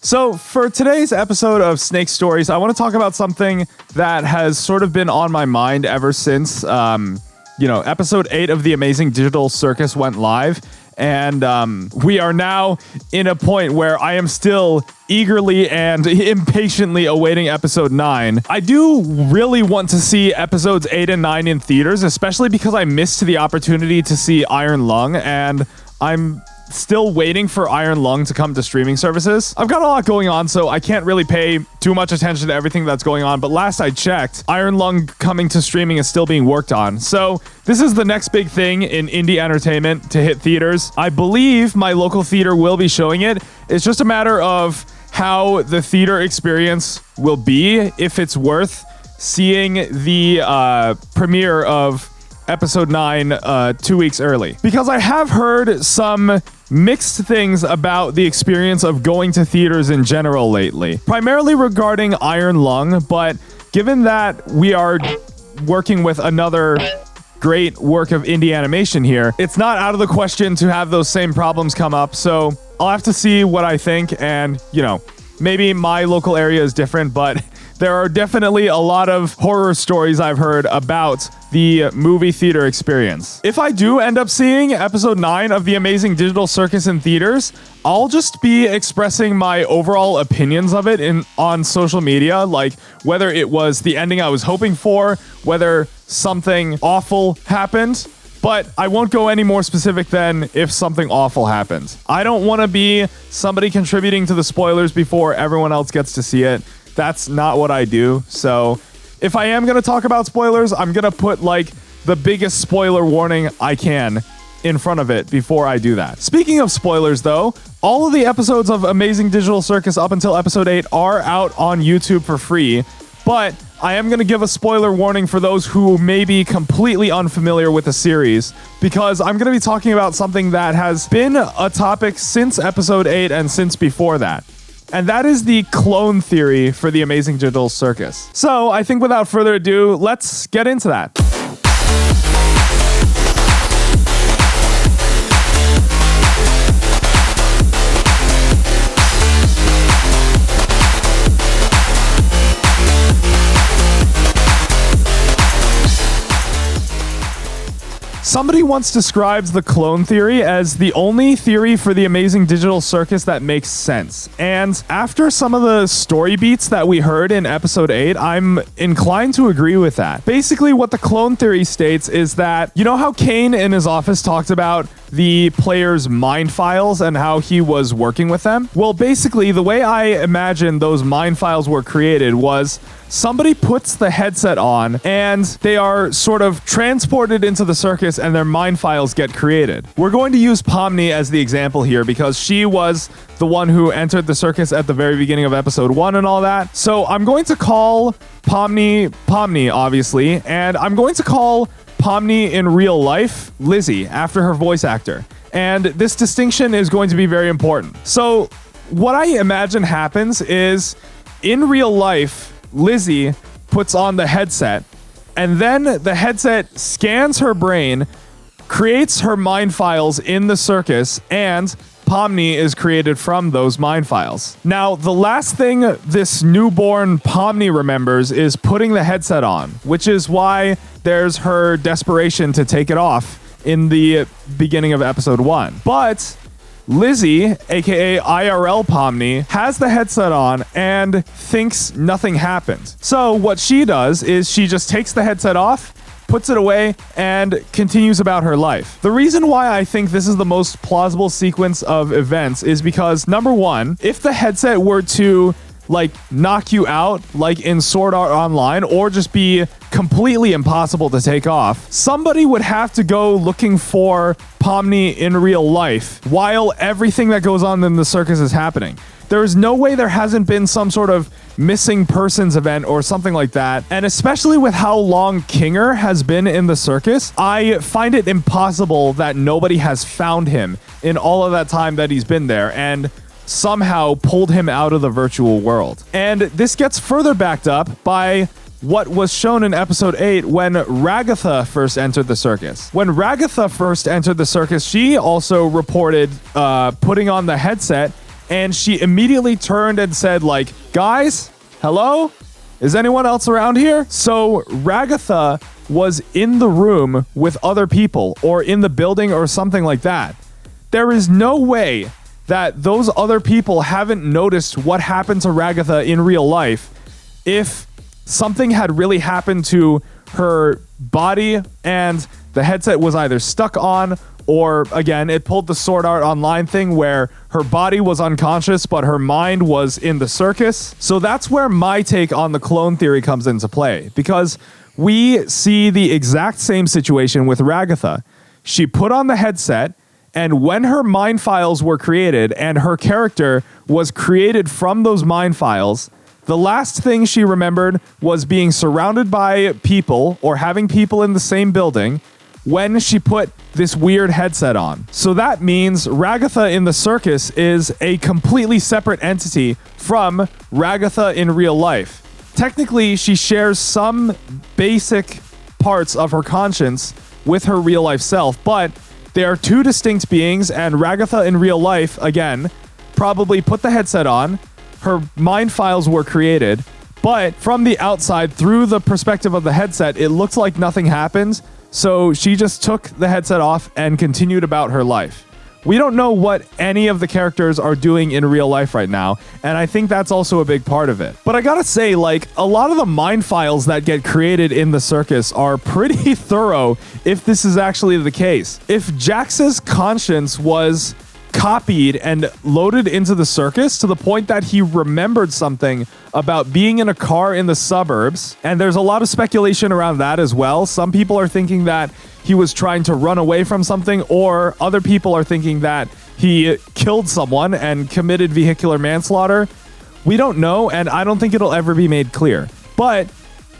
So for today's episode of Snake Stories, I want to talk about something that has sort of been on my mind ever since, episode 8 of The Amazing Digital Circus went live. And we are now in a point where I am still eagerly and impatiently awaiting episode 9. I do really want to see episodes 8 and 9 in theaters, especially because I missed the opportunity to see Iron Lung, and I'm still waiting for Iron Lung to come to streaming services. I've got a lot going on, so I can't really pay too much attention to everything that's going on, but last I checked, Iron Lung coming to streaming is still being worked on. So this is the next big thing in indie entertainment to hit theaters. I believe my local theater will be showing it. It's just a matter of how the theater experience will be, if it's worth seeing the premiere of episode 9 2 weeks early. Because I have heard some mixed things about the experience of going to theaters in general lately, primarily regarding Iron Lung, but given that we are working with another great work of indie animation here, it's not out of the question to have those same problems come up, so I'll have to see what I think, and, maybe my local area is different, but there are definitely a lot of horror stories I've heard about the movie theater experience. If I do end up seeing episode 9 of The Amazing Digital Circus in theaters, I'll just be expressing my overall opinions of it on social media, like whether it was the ending I was hoping for, whether something awful happened, but I won't go any more specific than if something awful happens. I don't want to be somebody contributing to the spoilers before everyone else gets to see it. That's not what I do. So if I am going to talk about spoilers, I'm going to put the biggest spoiler warning I can in front of it before I do that. Speaking of spoilers though, all of the episodes of Amazing Digital Circus up until episode 8 are out on YouTube for free, but I am going to give a spoiler warning for those who may be completely unfamiliar with the series, because I'm going to be talking about something that has been a topic since episode 8 and since before that. And that is the clone theory for The Amazing Digital Circus. So I think without further ado, let's get into that. Somebody once describes the clone theory as the only theory for The Amazing Digital Circus that makes sense. And after some of the story beats that we heard in episode 8, I'm inclined to agree with that. Basically, what the clone theory states is that, you know how Kane in his office talked about the player's mind files and how he was working with them? Well, basically, the way I imagine those mind files were created was somebody puts the headset on and they are sort of transported into the circus and their mind files get created. We're going to use Pomni as the example here because she was the one who entered the circus at the very beginning of episode 1 and all that. So I'm going to call Pomni, obviously, and I'm going to call Pomni in real life Lizzie after her voice actor. And this distinction is going to be very important. So what I imagine happens is in real life, Lizzie puts on the headset, and then the headset scans her brain, creates her mind files in the circus, and Pomni is created from those mind files. Now, the last thing this newborn Pomni remembers is putting the headset on, which is why there's her desperation to take it off in the beginning of episode 1. But Lizzie, aka IRL Pomni, has the headset on and thinks nothing happened. So what she does is she just takes the headset off, puts it away, and continues about her life. The reason why I think this is the most plausible sequence of events is because, number one, if the headset were to knock you out, like in Sword Art Online, or just be completely impossible to take off, somebody would have to go looking for Pomni in real life while everything that goes on in the circus is happening. There is no way there hasn't been some sort of missing persons event or something like that. And especially with how long Kinger has been in the circus, I find it impossible that nobody has found him in all of that time that he's been there and somehow pulled him out of the virtual world. And this gets further backed up by what was shown in episode 8 when Ragatha first entered the circus. When Ragatha first entered the circus, she also reported putting on the headset and she immediately turned and said, like, guys, hello? Is anyone else around here? So Ragatha was in the room with other people or in the building or something like that. There is no way that those other people haven't noticed what happened to Ragatha in real life if something had really happened to her body and the headset was either stuck on, or again, it pulled the Sword Art Online thing where her body was unconscious, but her mind was in the circus. So that's where my take on the clone theory comes into play, because we see the exact same situation with Ragatha. She put on the headset, and when her mind files were created and her character was created from those mind files, the last thing she remembered was being surrounded by people or having people in the same building when she put this weird headset on. So that means Ragatha in the circus is a completely separate entity from Ragatha in real life. Technically, she shares some basic parts of her conscience with her real life self, but they are two distinct beings, and Ragatha in real life, again, probably put the headset on, her mind files were created, but from the outside, through the perspective of the headset, it looks like nothing happened. So she just took the headset off and continued about her life. We don't know what any of the characters are doing in real life right now, and I think that's also a big part of it. But I gotta say, like, a lot of the mind files that get created in the circus are pretty thorough if this is actually the case. If Jax's conscience was copied and loaded into the circus to the point that he remembered something about being in a car in the suburbs, and there's a lot of speculation around that as well. Some people are thinking that he was trying to run away from something, or other people are thinking that he killed someone and committed vehicular manslaughter. We don't know, and I don't think it'll ever be made clear. But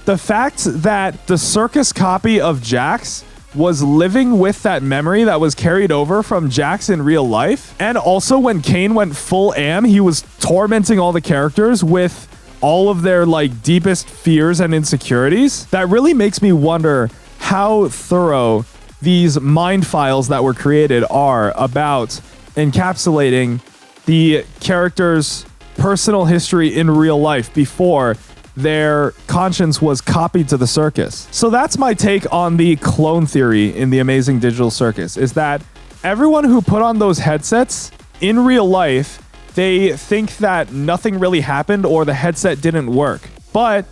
the fact that the circus copy of Jax was living with that memory that was carried over from Jax in real life. And also when Kane went full am, he was tormenting all the characters with all of their like deepest fears and insecurities. That really makes me wonder how thorough these mind files that were created are about encapsulating the character's personal history in real life before their conscience was copied to the circus. So that's my take on the clone theory in the Amazing Digital Circus, is that everyone who put on those headsets in real life, they think that nothing really happened or the headset didn't work. But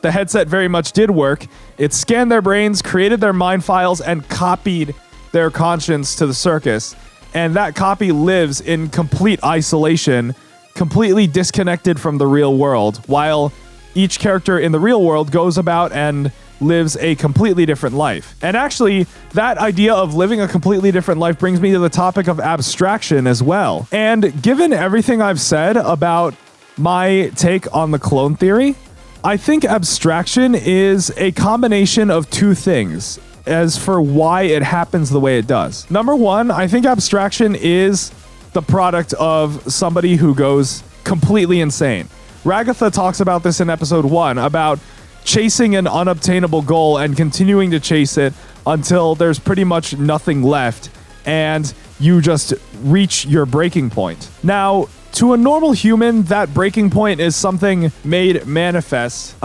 the headset very much did work. It scanned their brains, created their mind files, and copied their conscience to the circus. And that copy lives in complete isolation, completely disconnected from the real world, while each character in the real world goes about and lives a completely different life. And actually, that idea of living a completely different life brings me to the topic of abstraction as well. And given everything I've said about my take on the clone theory, I think abstraction is a combination of two things as for why it happens the way it does. Number one, I think abstraction is the product of somebody who goes completely insane. Ragatha talks about this in episode 1, about chasing an unobtainable goal and continuing to chase it until there's pretty much nothing left and you just reach your breaking point. Now, to a normal human, that breaking point is something made manifest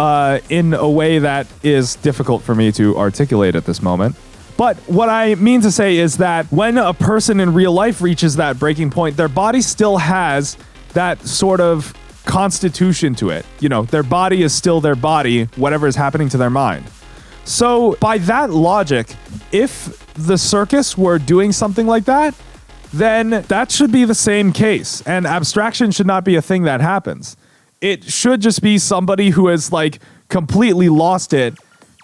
in a way that is difficult for me to articulate at this moment. But what I mean to say is that when a person in real life reaches that breaking point, their body still has that sort of constitution to it. You know, their body is still their body, whatever is happening to their mind. So by that logic, if the circus were doing something like that, then that should be the same case. And abstraction should not be a thing that happens. It should just be somebody who has like completely lost it.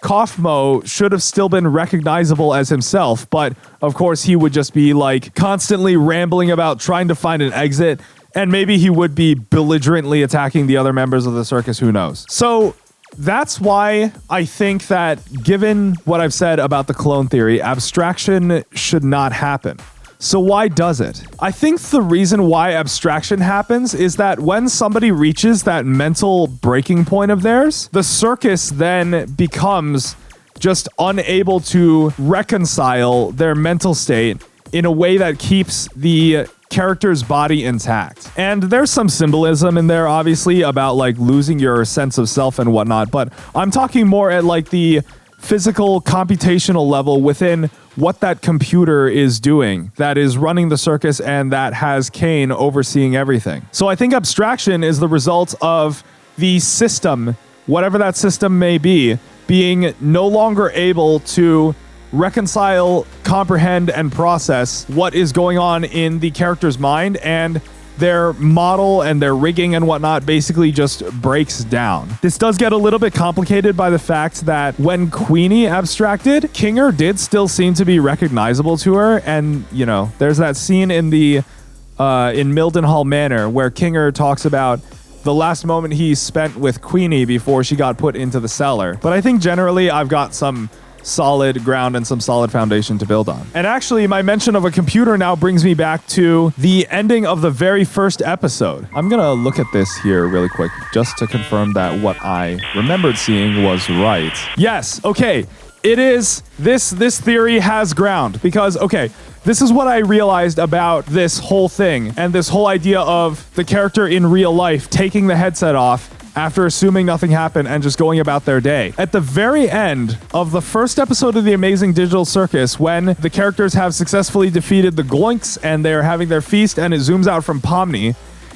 Kaufmo should have still been recognizable as himself, but of course he would just be like constantly rambling about trying to find an exit. And maybe he would be belligerently attacking the other members of the circus, who knows. So that's why I think that given what I've said about the clone theory, abstraction should not happen. So why does it? I think the reason why abstraction happens is that when somebody reaches that mental breaking point of theirs, the circus then becomes just unable to reconcile their mental state in a way that keeps the character's body intact. And there's some symbolism in there, obviously, about like losing your sense of self and whatnot, but I'm talking more at like the physical computational level within what that computer is doing that is running the circus and that has Kane overseeing everything. So I think abstraction is the result of the system, whatever that system may be, being no longer able to reconcile, comprehend, and process what is going on in the character's mind, and their model and their rigging and whatnot basically just breaks down. This does get a little bit complicated by the fact that when Queenie abstracted, Kinger did still seem to be recognizable to her, and, you know, there's that scene in the in Mildenhall Manor where Kinger talks about the last moment he spent with Queenie before she got put into the cellar. But I think generally I've got some solid ground and some solid foundation to build on. And actually, my mention of a computer now brings me back to the ending of the very first episode. I'm gonna look at this here really quick just to confirm that what I remembered seeing was right. Yes, okay. It is, this theory has ground because, okay, this is what I realized about this whole thing and this whole idea of the character in real life taking the headset off after assuming nothing happened and just going about their day. At the very end of the first episode of The Amazing Digital Circus, when the characters have successfully defeated the Gloinks and they're having their feast and it zooms out from Pomni,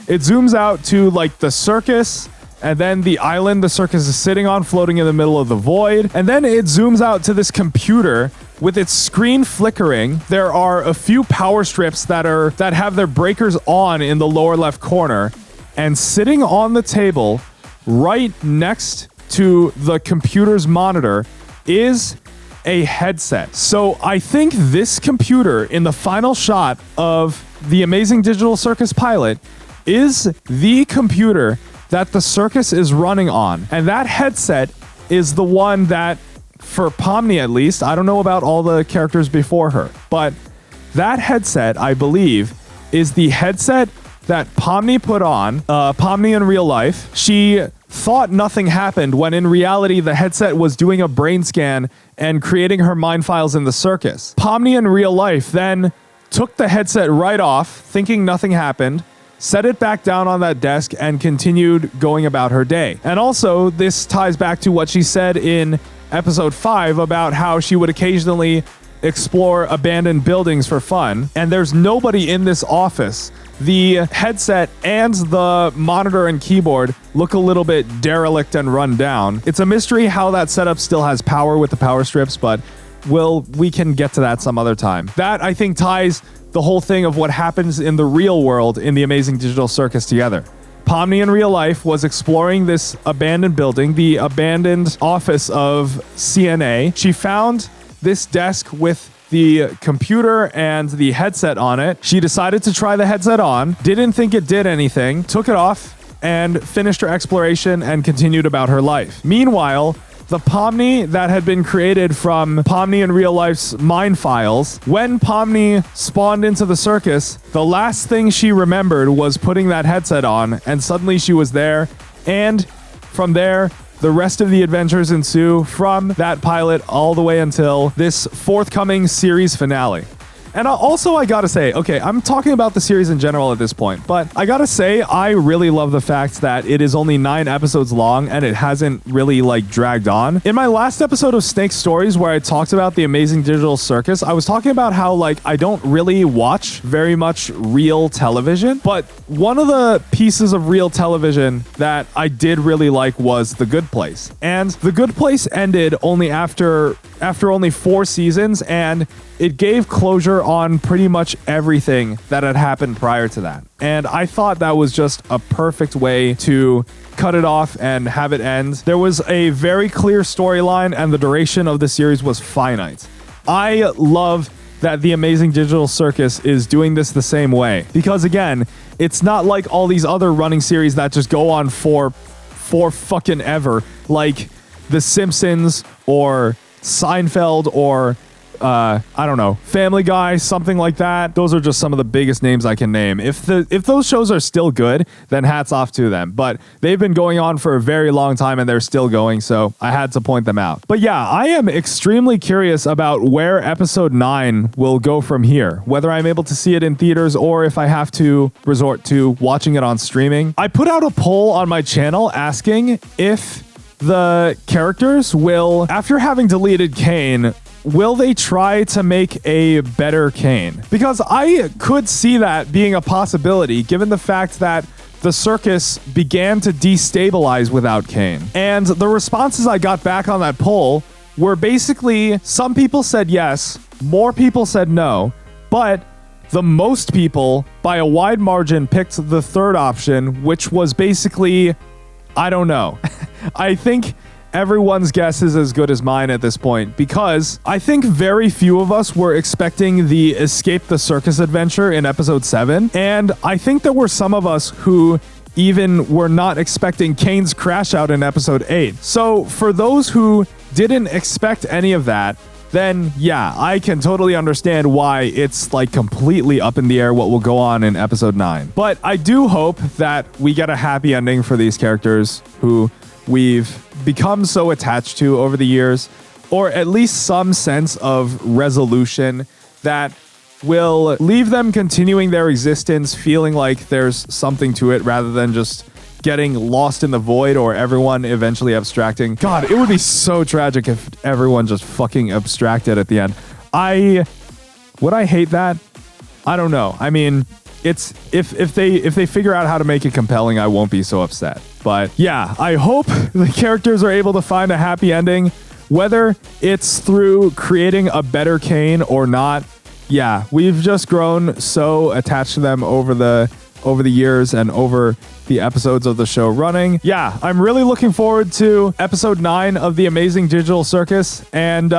it zooms out to like the circus and then the island the circus is sitting on floating in the middle of the void. And then it zooms out to this computer with its screen flickering. There are a few power strips that have their breakers on in the lower left corner, and sitting on the table right next to the computer's monitor is a headset. So I think this computer in the final shot of the Amazing Digital Circus pilot is the computer that the circus is running on. And that headset is the one that, for Pomni at least, I don't know about all the characters before her, but that headset, I believe, is the headset that Pomni put on, Pomni in real life. She thought nothing happened when in reality the headset was doing a brain scan and creating her mind files in the circus. Pomni in real life then took the headset right off, thinking nothing happened, set it back down on that desk, and continued going about her day. And also, this ties back to what she said in episode 5 about how she would occasionally explore abandoned buildings for fun, and there's nobody in this office. The headset and the monitor and keyboard look a little bit derelict and run down. It's a mystery how that setup still has power with the power strips, but we can get to that some other time. That, I think, ties the whole thing of what happens in the real world in the Amazing Digital Circus together. Pomni in real life was exploring this abandoned building, the abandoned office of CNA. She found this desk with the computer and the headset on it. She decided to try the headset on, didn't think it did anything, took it off, and finished her exploration and continued about her life. Meanwhile, the Pomni that had been created from Pomni in real life's mind files, when Pomni spawned into the circus, the last thing she remembered was putting that headset on, and suddenly she was there, and from there, the rest of the adventures ensue from that pilot all the way until this forthcoming series finale. And also, I gotta say, okay, I'm talking about the series in general at this point, but I gotta say, I really love the fact that it is only 9 episodes long and it hasn't really, like, dragged on. In my last episode of Snake Stories, where I talked about the Amazing Digital Circus, I was talking about how, like, I don't really watch very much real television, but one of the pieces of real television that I did really like was The Good Place. And The Good Place ended only after only 4 seasons, and it gave closure on pretty much everything that had happened prior to that. And I thought that was just a perfect way to cut it off and have it end. There was a very clear storyline, and the duration of the series was finite. I love that the Amazing Digital Circus is doing this the same way, because again, it's not like all these other running series that just go on for fucking ever, like The Simpsons or Seinfeld or I don't know, Family Guy, something like that. Those are just some of the biggest names I can name. If those shows are still good, then hats off to them. But they've been going on for a very long time and they're still going, so I had to point them out. But yeah, I am extremely curious about where episode 9 will go from here, whether I'm able to see it in theaters or if I have to resort to watching it on streaming. I put out a poll on my channel asking if the characters will, after having deleted Kane, will they try to make a better Kane? Because I could see that being a possibility given the fact that the circus began to destabilize without Kane. And the responses I got back on that poll were basically, some people said yes, more people said no, but the most people, by a wide margin, picked the third option, which was basically, I don't know. I think everyone's guess is as good as mine at this point, because I think very few of us were expecting the Escape the Circus adventure in episode 7, and I think there were some of us who even were not expecting Kane's crash out in episode 8. So for those who didn't expect any of that, then yeah, I can totally understand why it's like completely up in the air what will go on in episode 9. But I do hope that we get a happy ending for these characters who we've become so attached to over the years, or at least some sense of resolution that will leave them continuing their existence feeling like there's something to it rather than just getting lost in the void or everyone eventually abstracting. God, it would be so tragic if everyone just fucking abstracted at the end. Would I hate that? I don't know. I mean, it's if they figure out how to make it compelling, I won't be so upset. But yeah, I hope the characters are able to find a happy ending, whether it's through creating a better Kane or not. Yeah, we've just grown so attached to them over the years and over the episodes of the show running. Yeah, I'm really looking forward to episode 9 of The Amazing Digital Circus. And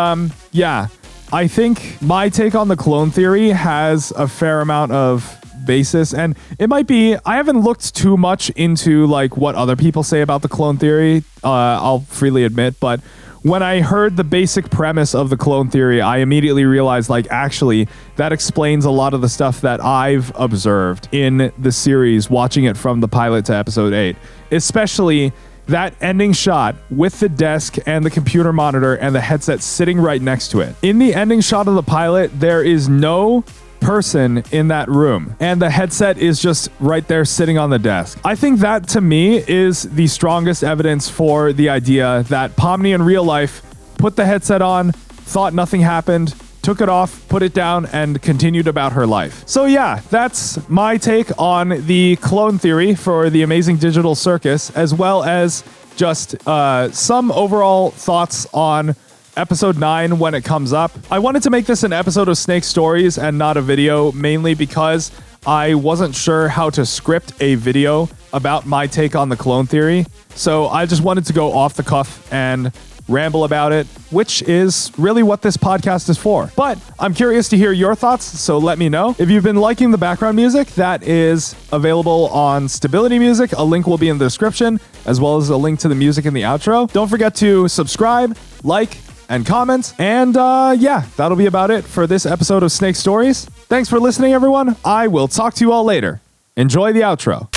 yeah, I think my take on the clone theory has a fair amount of basis, and it might be, I haven't looked too much into like what other people say about the clone theory, I'll freely admit, but when I heard the basic premise of the clone theory, I immediately realized, like, actually, that explains a lot of the stuff that I've observed in the series, watching it from the pilot to episode 8. Especially that ending shot with the desk and the computer monitor and the headset sitting right next to it. In the ending shot of the pilot, there is no person in that room, and the headset is just right there sitting on the desk. I think that, to me, is the strongest evidence for the idea that Pomni in real life put the headset on, thought nothing happened, took it off, put it down, and continued about her life. So yeah, that's my take on the clone theory for The Amazing Digital Circus, as well as just some overall thoughts on episode 9 when it comes up. I wanted to make this an episode of Snake Stories and not a video, mainly because I wasn't sure how to script a video about my take on the clone theory. So I just wanted to go off the cuff and ramble about it, which is really what this podcast is for. But I'm curious to hear your thoughts, so let me know. If you've been liking the background music, that is available on Stability Music. A link will be in the description, as well as a link to the music in the outro. Don't forget to subscribe, like, and comment. And yeah, that'll be about it for this episode of Snake Stories. Thanks for listening, everyone. I will talk to you all later. Enjoy the outro.